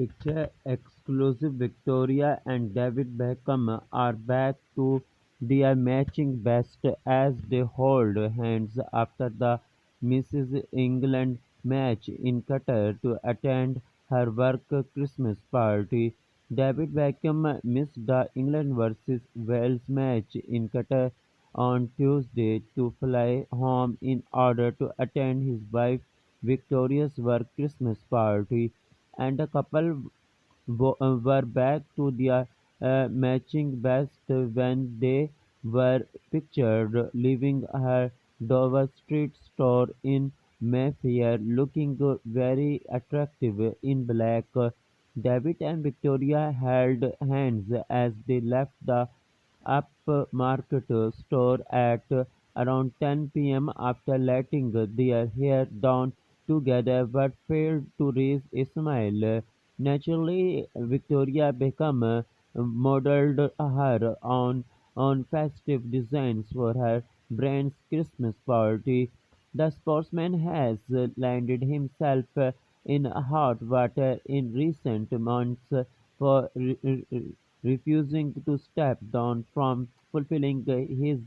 Picture exclusive Victoria and David Beckham are back to their matching best as they hold hands after the Mrs. England match in Qatar to attend her work Christmas party. David Beckham missed the England vs Wales match in Qatar on Tuesday to fly home in order to attend his wife Victoria's work Christmas party, and the couple were back to their matching best when they were pictured leaving her Dover Street store in Mayfair looking very attractive in black. David and Victoria held hands as they left the upmarket store at around 10 p.m. after letting their hair down together but failed to raise a smile. Naturally, Victoria Beckham modeled her on festive designs for her brand's Christmas party. The sportsman has landed himself in hot water in recent months for refusing to step down from fulfilling his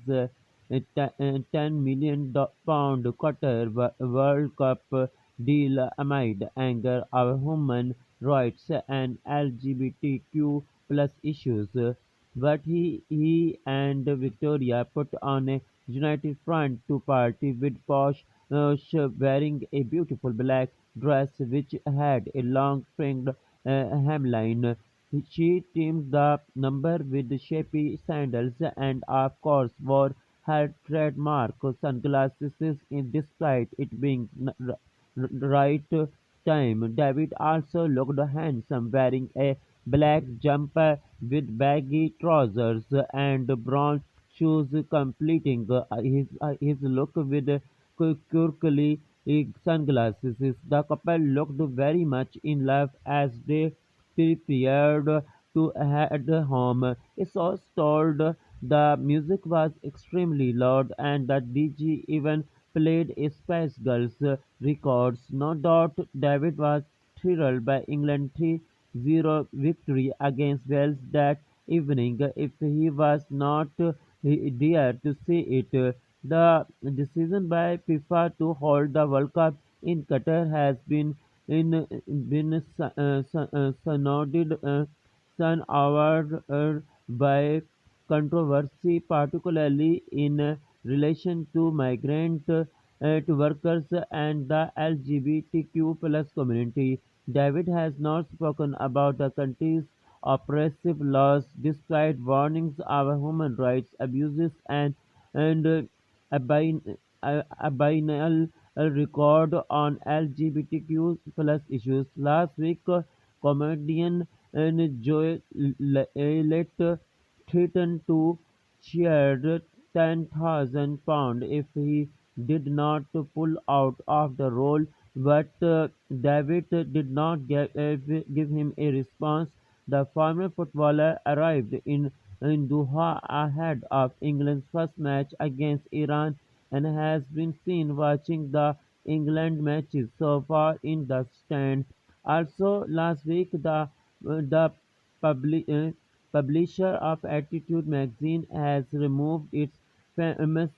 £10 million Qatar World Cup deal amid anger over human rights and LGBTQ plus issues. But he and Victoria put on a united front to party with Posh wearing a beautiful black dress which had a long fringed hemline. She trimmed the number with shapy sandals and of course wore her trademark sunglasses in despite it being right time. David also looked handsome wearing a black jumper with baggy trousers and brown shoes completing his look with quirky sunglasses. The couple looked very much in love as they prepared to head home. A source told the music was extremely loud and the DJ even played a Spice Girls records. No doubt David was thrilled by England's 3-0 victory against Wales that evening. If he was not there to see it, the decision by FIFA to hold the World Cup in Qatar has in been sounded son by controversy, particularly in relation to migrant to workers and the LGBTQ plus community. David has not spoken about the country's oppressive laws despite warnings of human rights abuses and a biennial record on LGBTQ plus issues. Last week, comedian Joe Elliott threatened to share £10,000 if he did not pull out of the role, but David did not give him a response. The former footballer arrived in Doha ahead of England's first match against Iran and has been seen watching the England matches so far in the stand. Also, last week, the publi- uh, publisher of Attitude magazine has removed its famous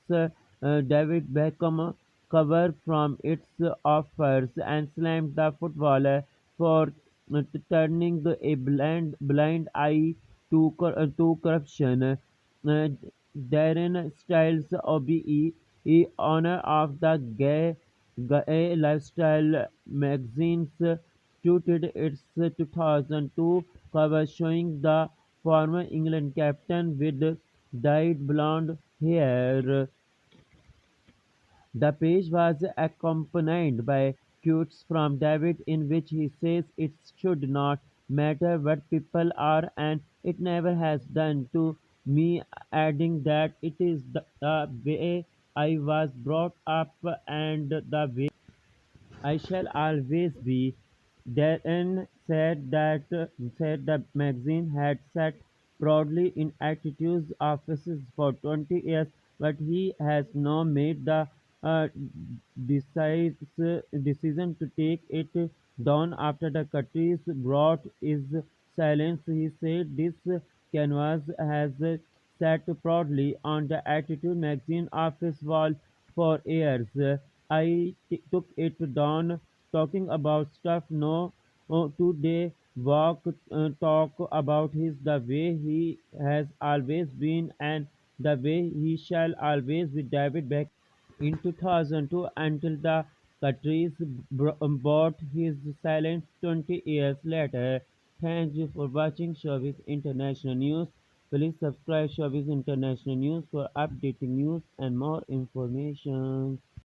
David Beckham cover from its offers and slammed the footballer for turning a blind eye to corruption. Darren Styles OBE, owner of the gay lifestyle magazines, tweeted its 2002 cover showing the former England captain with dyed blonde hair. The page was accompanied by quotes from David in which he says it should not matter what people are and it never has done to me, adding that it is the way I was brought up and the way I shall always be. Darren said the magazine had sat proudly in Attitude's offices for 20 years, but he has now made the uh, decision to take it down after the Catrice brought his silence. He said, "This canvas has sat proudly on the Attitude magazine office wall for years. I took it down talking about stuff no today walk talk about his the way he has always been and the way he shall always be David Beckham." In 2002, until the Catrice bought his silence 20 years later. Thank you for watching Showbiz International News. Please subscribe Showbiz International News for updating news and more information.